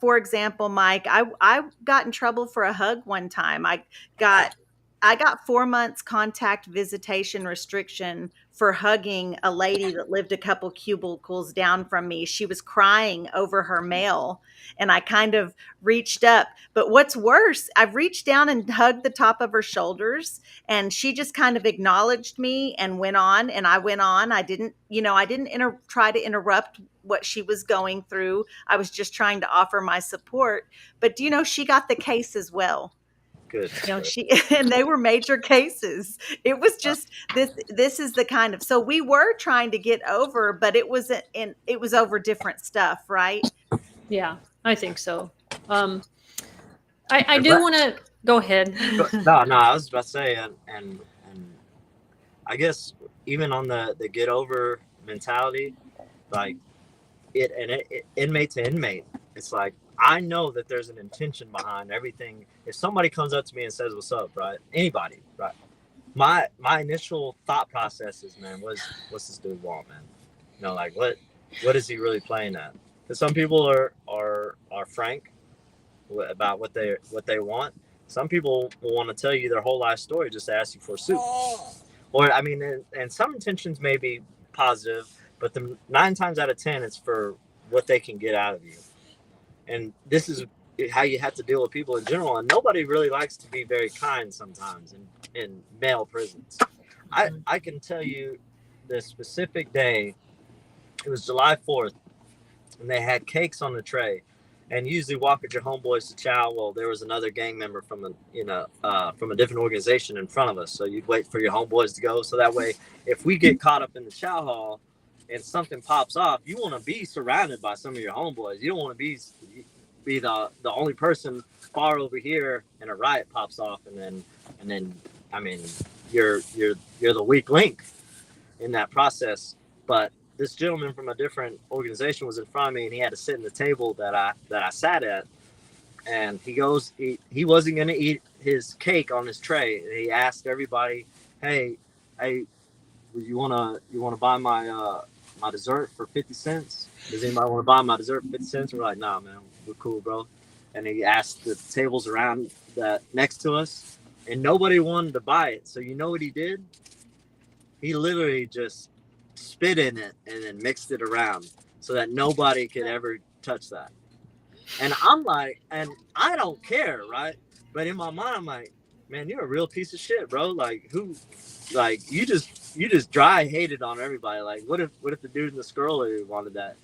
For example, Mike, I got in trouble for a hug one time. I got 4 months contact visitation restriction for hugging a lady that lived a couple cubicles down from me. She was crying over her mail, and I kind of reached up. But what's worse, I've reached down and hugged the top of her shoulders, and she just kind of acknowledged me and went on, and I went on. I didn't try to interrupt what she was going through. I was just trying to offer my support. But she got the case as well. Good. And they were major cases. It was just this is the kind of, so we were trying to get over, but it was over different stuff, right? Yeah, I think so. I do want to go ahead. No, I was about to say, and I guess even on the get over mentality, like inmate to inmate. It's like, I know that there's an intention behind everything. If somebody comes up to me and says, "What's up," right? Anybody, right? My initial thought process is, man, what's this dude want, man? You know, like what is he really playing at? Because some people are frank about what they want. Some people will want to tell you their whole life story just to ask you for soup. Or I mean, and some intentions may be positive, but the 9 times out of 10, it's for what they can get out of you. And this is how you have to deal with people in general. And nobody really likes to be very kind sometimes in male prisons. I can tell you the specific day. It was July 4th, and they had cakes on the tray. And you usually walk with your homeboys to chow. Well, there was another gang member from a different organization in front of us. So you'd wait for your homeboys to go. So that way, if we get caught up in the chow hall and something pops off, you want to be surrounded by some of your homeboys. You don't want to be the only person far over here and a riot pops off, and then I mean, you're the weak link in that process. But this gentleman from a different organization was in front of me, and he had to sit in the table that I sat at. And he wasn't going to eat his cake on his tray. He asked everybody, hey, you wanna buy my dessert for 50 cents? Does anybody want to buy my dessert for 50 cents? We're like, nah, man, we're cool, bro. And he asked the tables around that next to us, and nobody wanted to buy it. So you know what he did? He literally just spit in it and then mixed it around so that nobody could ever touch that. And I'm like, and I don't care, right? But in my mind, I'm like, man, you're a real piece of shit, bro. Like, you just dry hated on everybody. Like, what if the dude in the stroller wanted that?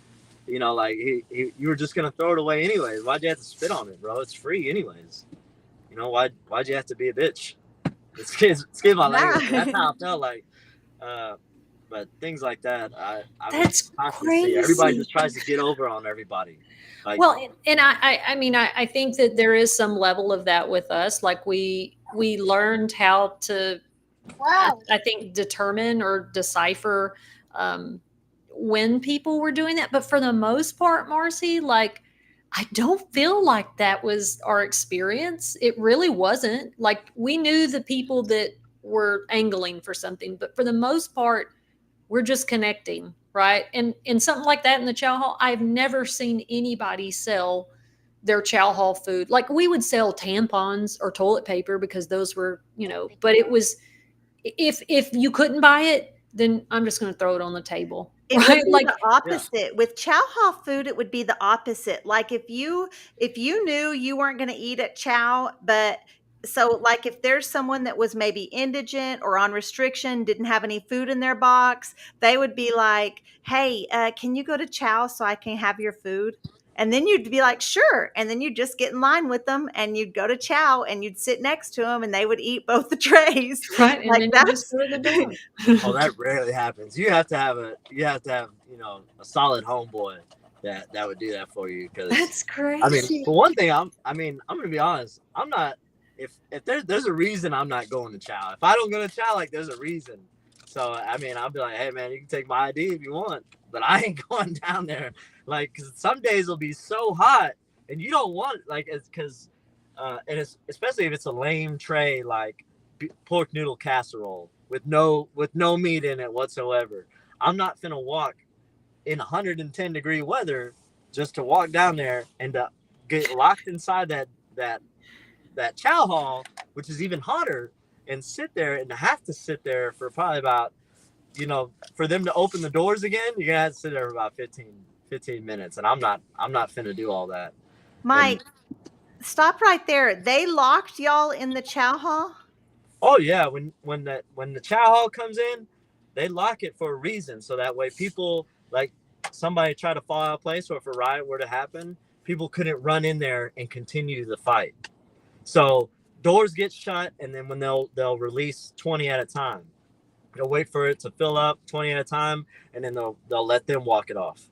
You know, like you were just gonna throw it away anyways. Why'd you have to spit on it, bro? It's free anyways. You know, why'd you have to be a bitch? Excuse my language. That's how I felt like. But things like that, That's crazy. See. Everybody just tries to get over on everybody. Like, well, and I mean, I think that there is some level of that with us. Like we learned how to, I think, determine or decipher when people were doing that. But for the most part, Marci, like, I don't feel like that was our experience. It really wasn't. Like, we knew the people that were angling for something, but for the most part, we're just connecting, right? And something like that in the chow hall, I've never seen anybody sell their chow hall food. Like, we would sell tampons or toilet paper because those were, but it was, if you couldn't buy it, then I'm just going to throw it on the table. It right? would be Like, the opposite. Yeah. With chow hall food, it would be the opposite. Like, if you knew you weren't going to eat at chow, but so like if there's someone that was maybe indigent or on restriction, didn't have any food in their box, they would be like, hey, can you go to chow so I can have your food? And then you'd be like, sure. And then you'd just get in line with them and you'd go to chow and you'd sit next to them and they would eat both the trays. Right. And like then that's you just go to the door. Oh, that rarely happens. You have to have a solid homeboy that would do that for you. Cause that's crazy. I mean, for one thing, I'm gonna be honest. I'm not, if there's a reason I'm not going to chow. If I don't go to chow, like, there's a reason. So, I mean, I'll be like, hey, man, you can take my ID if you want, but I ain't going down there. Like, because some days will be so hot, and you don't want, like, it's because, and it's, especially if it's a lame tray, like pork noodle casserole with no meat in it whatsoever. I'm not finna walk in 110-degree weather just to walk down there and to get locked inside that chow hall, which is even hotter, and sit there and have to sit there for probably about, for them to open the doors again, you're gonna have to sit there for about 15 minutes. And I'm not finna do all that. Mike, stop right there. They locked y'all in the chow hall? Oh yeah, when the chow hall comes in, they lock it for a reason, so that way people, like, somebody try to fall out of place, or if a riot were to happen, people couldn't run in there and continue the fight. So doors get shut, and then when they'll release 20 at a time. They'll wait for it to fill up 20 at a time, and then they'll let them walk it off.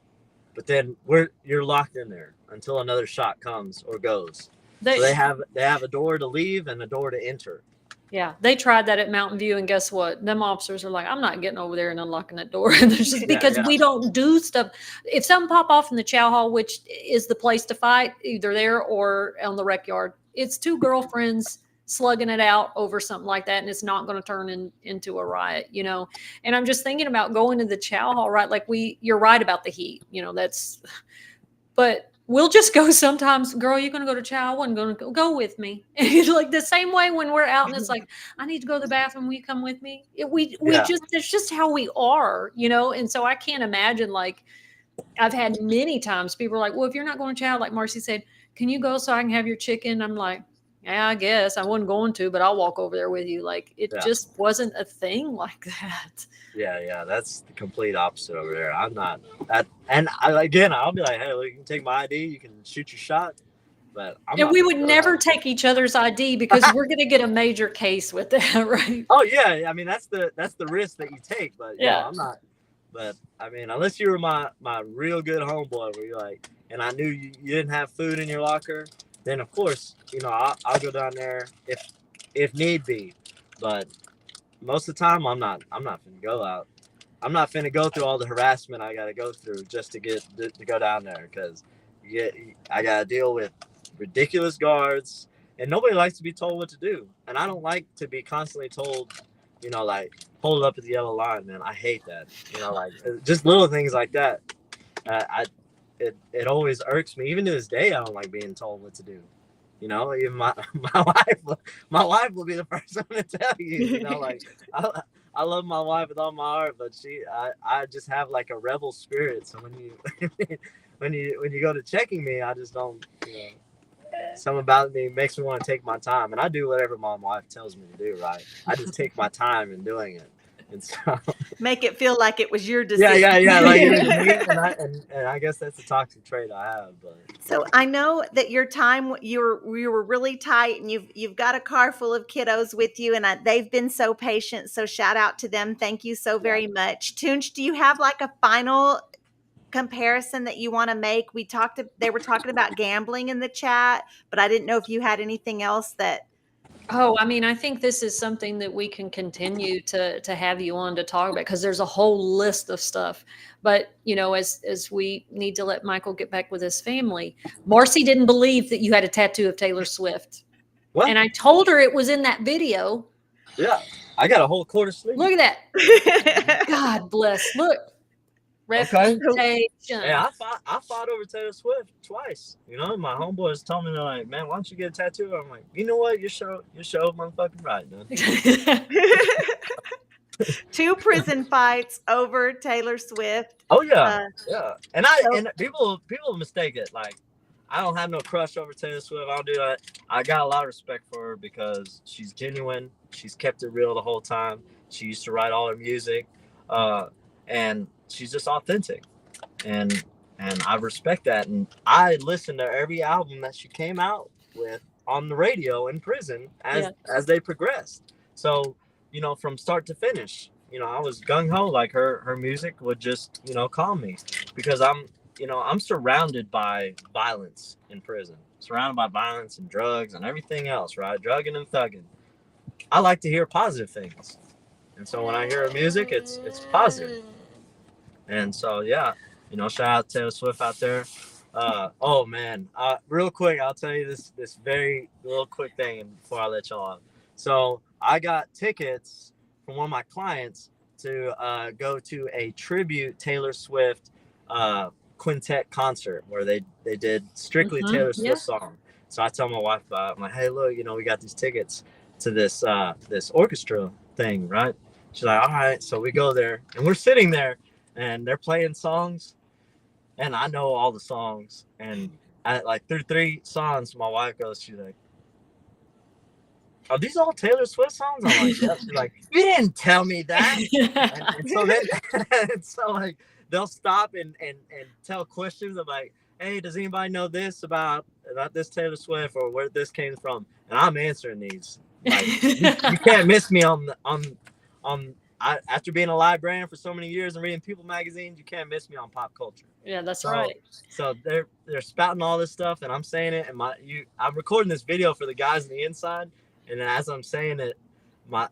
But then you're locked in there until another shot comes or goes. So they have a door to leave and a door to enter. Yeah, they tried that at Mountain View, and guess what? Them officers are like, I'm not getting over there and unlocking that door. It's just because Yeah. we don't do stuff. If something pop off in the chow hall, which is the place to fight, either there or on the rec yard, it's two girlfriends slugging it out over something like that, and it's not going to turn into a riot, you know. And I'm just thinking about going to the chow hall, right? Like you're right about the heat, you know. But we'll just go sometimes. Girl, you're gonna go to chow. I wasn't gonna go with me. Like the same way when we're out and it's like, I need to go to the bathroom. Will you come with me? We Yeah. just, it's just how we are, you know. And so I can't imagine, like, I've had many times people are like, well, if you're not going to chow, like Marci said, can you go so I can have your chicken? I'm like, yeah, I guess I wasn't going to, but I'll walk over there with you. Like, it Yeah. just wasn't a thing like that. Yeah, that's the complete opposite over there. I'm not that, and I'll be like, hey, look, you can take my ID, you can shoot your shot, but I'm And not we gonna would go never out. take each other's ID because we're going to get a major case with that, right? Oh yeah, I mean that's the risk that you take, but you know, Yeah. I'm not. But I mean, unless you were my real good homeboy, where you're like, and I knew you didn't have food in your locker, then of course, you know, I'll go down there if need be, but most of the time I'm not finna go out. I'm not finna go through all the harassment I gotta go through just to get to go down there, because I gotta deal with ridiculous guards, and nobody likes to be told what to do, and I don't like to be constantly told, you know, like, hold up at the yellow line, man. I hate that. You know, like, just little things like that. It always irks me. Even to this day, I don't like being told what to do. You know, even my wife will be the first one to tell you. You know, like, I love my wife with all my heart, but I just have like a rebel spirit. So when you when you go to checking me, I just don't. You know, something about me makes me want to take my time, and I do whatever my wife tells me to do. Right? I just take my time in doing it, and so Make it feel like it was your decision. yeah. Like it was me, and I guess that's a toxic trait I have. But So I know that your time you were really tight, and you've got a car full of kiddos with you, and they've been so patient. So shout out to them. Thank you so very much. Toonche, do you have like a final comparison that you want to make? They were talking about gambling in the chat, but I didn't know if you had anything else that. Oh, I mean, I think this is something that we can continue to have you on to talk about, because there's a whole list of stuff. But, you know, as we need to let Michael get back with his family, Marci didn't believe that you had a tattoo of Taylor Swift. what? And I told her it was in that video. Yeah, I got a whole quarter sleeve. Look at that. God bless. Look. Okay. Reputation. Yeah, I fought over Taylor Swift twice. You know, my homeboys told me, they're like, man, why don't you get a tattoo? I'm like, you know what? You're so motherfucking right, dude. 2 prison fights over Taylor Swift. Oh yeah, yeah. And so- people mistake it. Like, I don't have no crush over Taylor Swift. I don't do that. I got a lot of respect for her because she's genuine. She's kept it real the whole time. She used to write all her music, and she's just authentic. And I respect that. And I listened to every album that she came out with on the radio in prison as they progressed. So, you know, from start to finish, you know, I was gung ho. Like, her music would just, you know, calm me, because I'm surrounded by violence in prison, surrounded by violence and drugs and everything else, right? Drugging and thugging. I like to hear positive things. And so when I hear her music, it's positive. And so, yeah, you know, shout out to Taylor Swift out there. Oh man, real quick, I'll tell you this very little quick thing before I let y'all off. So I got tickets from one of my clients to go to a tribute Taylor Swift quintet concert where they did strictly Taylor Swift song. So I tell my wife about it. I'm like, hey, look, you know, we got these tickets to this this orchestra thing, right? She's like, all right. So we go there, and we're sitting there, and they're playing songs, and I know all the songs. And like through 3 songs, my wife goes, she's like, are these all Taylor Swift songs? I'm like, yeah. She's like, you didn't tell me that. and so then, so like, they'll stop and tell questions of like, hey, does anybody know this about this Taylor Swift, or where this came from? And I'm answering these. Like, you can't miss me after being a librarian for so many years and reading People magazines, you can't miss me on pop culture. Yeah, that's right. So they're spouting all this stuff, and I'm saying it, and I'm recording this video for the guys on the inside, and then as I'm saying it,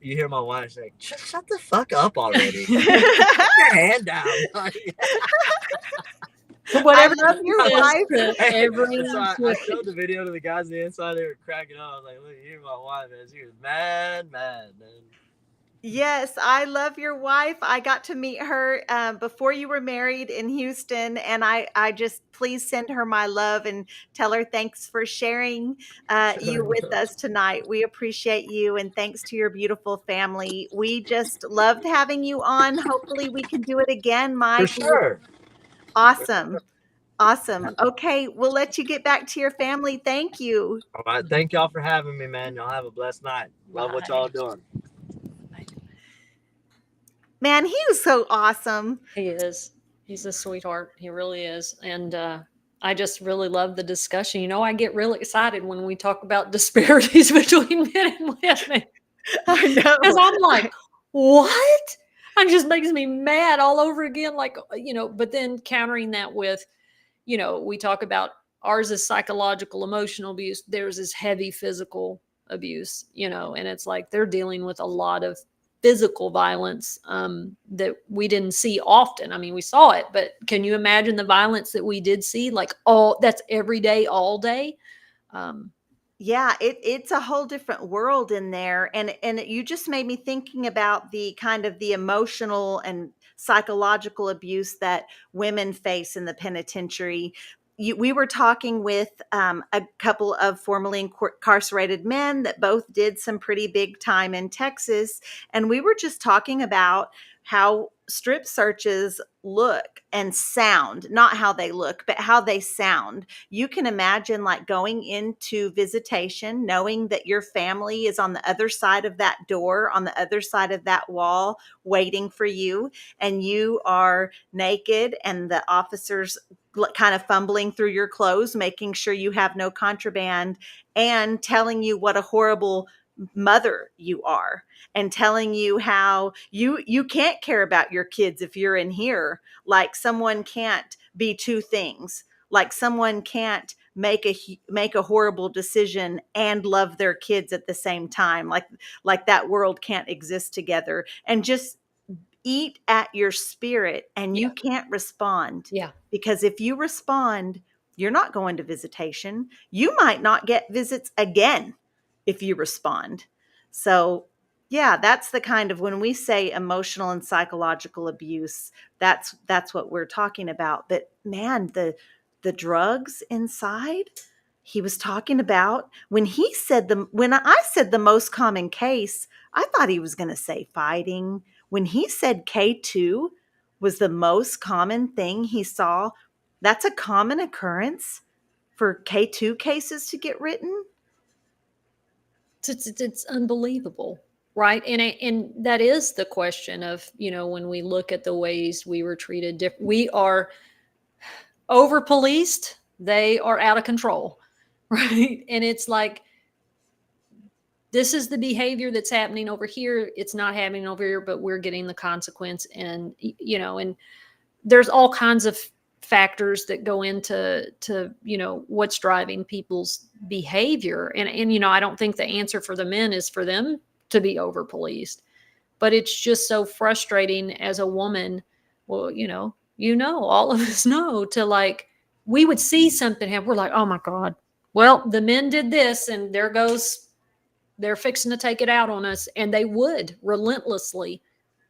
you hear my wife say, "Shut the fuck up already! Put your hand down." I Whatever love that your is wife. to every And so I Swiftie. showed the video to the guys on the inside. They were cracking up. I was like, "Look, you hear my wife, man? She was mad, man." Yes, I love your wife. I got to meet her before you were married in Houston, and I just please send her my love and tell her thanks for sharing you with us tonight. We appreciate you, and thanks to your beautiful family. We just loved having you on. Hopefully, we can do it again, For Mike. sure. Awesome. Awesome. Okay, we'll let you get back to your family. Thank you. All right. Thank y'all for having me, man. Y'all have a blessed night. Love what y'all doing. Man, he was so awesome. He is. He's a sweetheart. He really is. And I just really love the discussion. You know, I get really excited when we talk about disparities between men and women. I know. Because I'm like, what? It just makes me mad all over again. Like, but then countering that with, we talk about ours is psychological, emotional abuse. Theirs is heavy physical abuse, and it's like they're dealing with a lot of physical violence that we didn't see often. I mean, we saw it, but can you imagine the violence that we did see? Like, that's every day, all day. Yeah, it's a whole different world in there, and you just made me thinking about the kind of the emotional and psychological abuse that women face in the penitentiary. We were talking with a couple of formerly incarcerated men that both did some pretty big time in Texas, and we were just talking about how strip searches look and sound, not how they look, but how they sound. You can imagine like going into visitation, knowing that your family is on the other side of that door, on the other side of that wall, waiting for you, and you are naked, and the officers kind of fumbling through your clothes, making sure you have no contraband, and telling you what a horrible mother you are, and telling you how you can't care about your kids if you're in here. Like someone can't be two things. Like someone can't make a horrible decision and love their kids at the same time. Like that world can't exist together. And just eat at your spirit, and you Yeah. can't respond. Yeah. Because if you respond, you're not going to visitation. You might not get visits again if you respond. So, yeah, that's the kind of, when we say emotional and psychological abuse, that's what we're talking about. But man, the drugs inside, he was talking about, when I said the most common case, I thought he was going to say fighting. When he said K2 was the most common thing he saw, that's a common occurrence for K2 cases to get written. It's unbelievable, right? And that is the question of, when we look at the ways we were treated, we are over policed, they are out of control, right? And it's like, this is the behavior that's happening over here, it's not happening over here, but we're getting the consequence. And and there's all kinds of factors that go into what's driving people's behavior. And I don't think the answer for the men is for them to be over policed, but it's just so frustrating as a woman. Well, all of us know, to like, we would see something happen, we're like, oh my God, well, the men did this, and there goes, they're fixing to take it out on us. And they would relentlessly.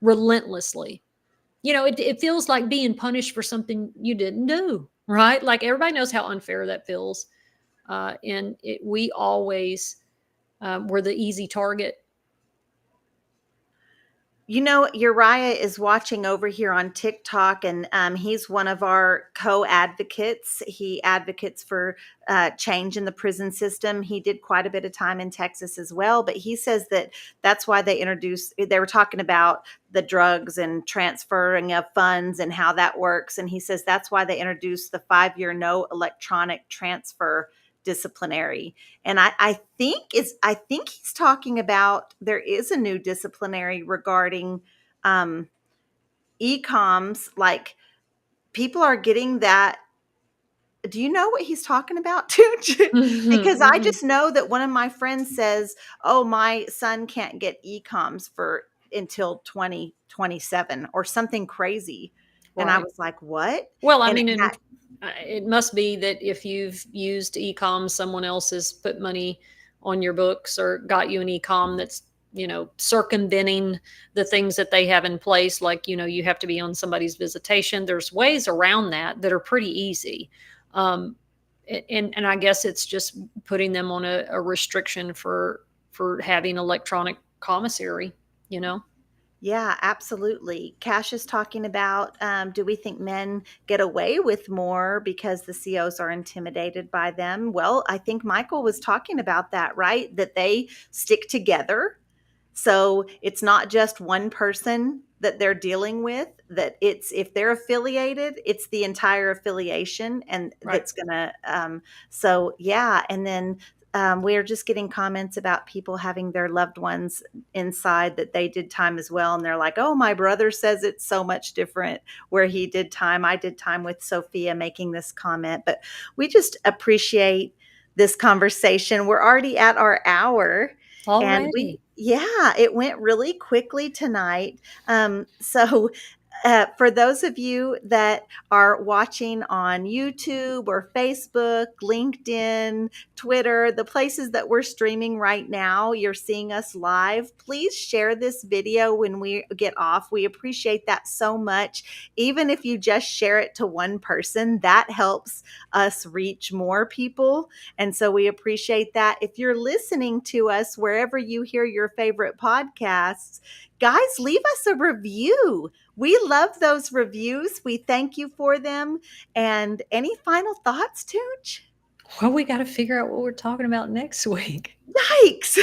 It feels like being punished for something you didn't do, right? Like, everybody knows how unfair that feels. We always were the easy target. Uriah is watching over here on TikTok, and he's one of our co-advocates. He advocates for change in the prison system. He did quite a bit of time in Texas as well, but he says that's why they were talking about the drugs and transferring of funds and how that works. And he says that's why they introduced the 5-year no electronic transfer disciplinary. And I think he's talking about, there is a new disciplinary regarding e-coms. Like, people are getting that do you know what he's talking about, Toonche? Because I just know that one of my friends says, "Oh, my son can't get e-coms for until 2027 or something crazy." And I Right. was like, "What?" Well, I And mean, that, it must be that if you've used e-com, someone else has put money on your books or got you an e-com that's, circumventing the things that they have in place. Like, you have to be on somebody's visitation. There's ways around that are pretty easy. Um, and I guess it's just putting them on a restriction for having electronic commissary, you know? yeah, absolutely. Cash is talking about, do we think men get away with more because the COs are intimidated by them? Well, I think Michael was talking about that, right? That they stick together. So it's not just one person that they're dealing with, that it's, if they're affiliated, it's the entire affiliation, and Right. that's gonna, so yeah. And then we're just getting comments about people having their loved ones inside that they did time as well. And they're like, "Oh, my brother says it's so much different where he did time. I did time with Sophia," making this comment. But we just appreciate this conversation. We're already at our hour. And Already. yeah, it went really quickly tonight. So for those of you that are watching on YouTube or Facebook, LinkedIn, Twitter, the places that we're streaming right now, you're seeing us live. Please share this video when we get off. We appreciate that so much. Even if you just share it to one person, that helps us reach more people. And so we appreciate that. If you're listening to us wherever you hear your favorite podcasts, guys, leave us a review. We love those reviews. We thank you for them. And any final thoughts, Toonche? Well, we got to figure out what we're talking about next week. Yikes.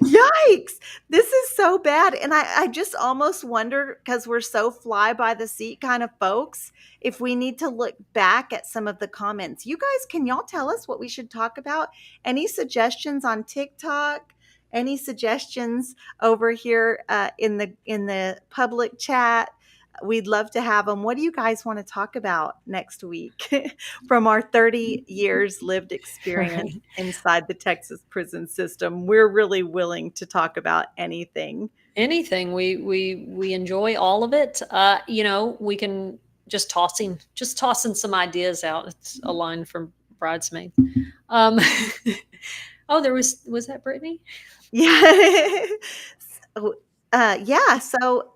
Yikes. This is so bad. And I just almost wonder, because we're so fly by the seat kind of folks, if we need to look back at some of the comments. You guys, can y'all tell us what we should talk about? Any suggestions on TikTok? Any suggestions over here in the public chat? We'd love to have them. What do you guys want to talk about next week from our 30 years lived experience Right. inside the Texas prison system? We're really willing to talk about anything. Anything. We enjoy all of it. We can just tossing some ideas out. It's a line from Bridesmaid. Um, oh, was that Brittany? Yeah. So, yeah. So,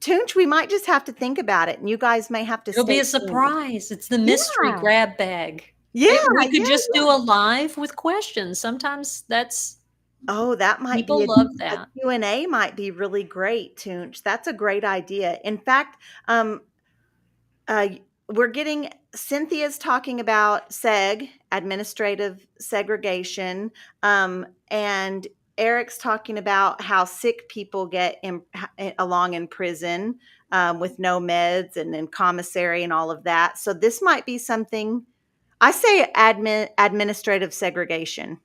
Toonche, we might just have to think about it, and you guys may have to It'll be stay a tuned. surprise. It's the mystery Yeah. grab bag. Yeah. We could Yeah. just do a live with questions. Sometimes that's Oh, that might people be love a that. Q&A might be really great, Toonche. That's a great idea. In fact, uh, we're getting Cynthia's talking about administrative segregation, and Eric's talking about how sick people get along in prison with no meds and in commissary and all of that. So this might be something. I say administrative segregation.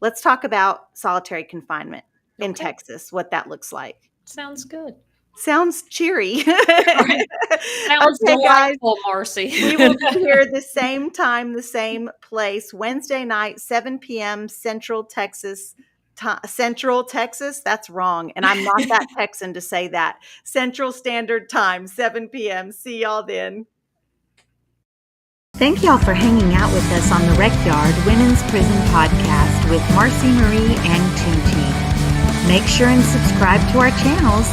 Let's talk about solitary confinement in Okay. Texas, what that looks like. Sounds good. Sounds cheery. Right. Sounds Okay, guys. delightful, Marci. We will be here the same time, the same place, Wednesday night, 7 p.m. Central Texas. Central Texas? That's wrong. And I'm not that Texan to say that. Central Standard Time, 7 p.m. See y'all then. Thank y'all for hanging out with us on the Recyard Women's Prison Podcast with Marci Marie and Toonche. Make sure and subscribe to our channels